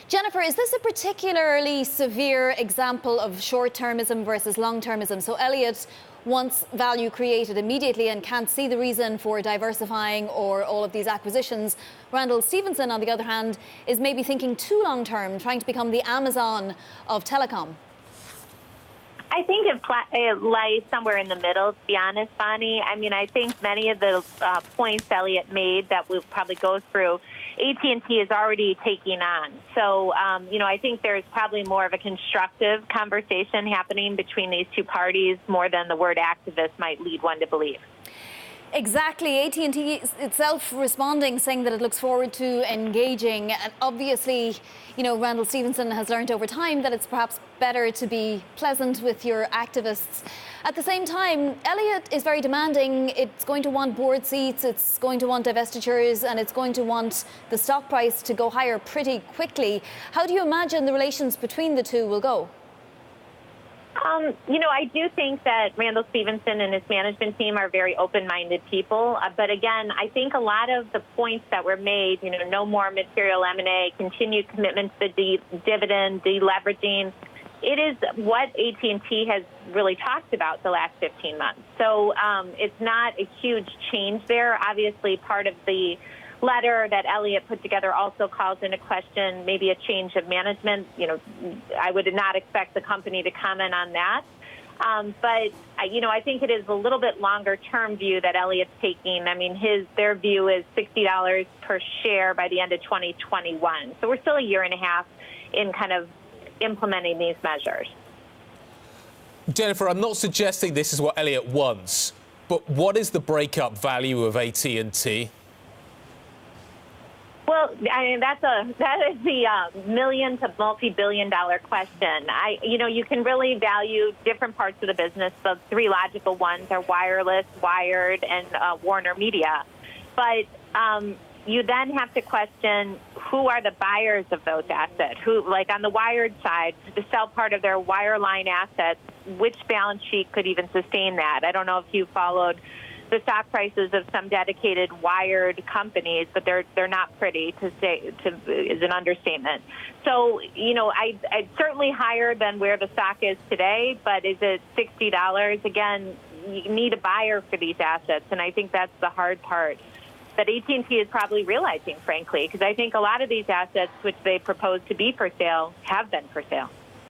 Jennifer, is this a particularly severe example of short-termism versus long-termism? So Elliott wants value created immediately and can't see the reason for diversifying or all of these acquisitions. Randall Stephenson, on the other hand, is maybe thinking too long-term, trying to become the Amazon of telecom. I think it lies somewhere in the middle, to be honest, Bonnie. I mean, I think many of the points Elliott made that we'll probably go through, AT&T is already taking on. So, I think there's probably more of a constructive conversation happening between these two parties more than the word activist might lead one to believe. Exactly. AT&T itself responding, saying that it looks forward to engaging. And obviously, Randall Stephenson has learned over time that it's perhaps better to be pleasant with your activists. At the same time, Elliott is very demanding. It's going to want board seats, it's going to want divestitures, and it's going to want the stock price to go higher pretty quickly. How do you imagine the relations between the two will go? I do think that Randall Stephenson and his management team are very open-minded people. But again, I think a lot of the points that were made, no more material M&A, continued commitment to the dividend, deleveraging, it is what AT&T has really talked about the last 15 months. So it's not a huge change there. Obviously, part of the letter that Elliott put together also calls into question maybe a change of management. I would not expect the company to comment on that. But I think it is a little bit longer term view that Elliott's taking. I mean, their view is $60 per share by the end of 2021. So we're still a year and a half in kind of implementing these measures. Jennifer, I'm not suggesting this is what Elliott wants, but what is the breakup value of AT&T? Well, I mean, that is the million to multi-billion-dollar question. You can really value different parts of the business. The three logical ones are wireless, wired, and Warner Media. But you then have to question who are the buyers of those assets. Who, like on the wired side, to sell part of their wireline assets, which balance sheet could even sustain that? I don't know if you followed the stock prices of some dedicated wired companies, but they're not pretty, to say is an understatement. So, I'd certainly higher than where the stock is today, but is it $60? Again, you need a buyer for these assets, and I think that's the hard part that AT&T is probably realizing, frankly, because I think a lot of these assets, which they propose to be for sale, have been for sale.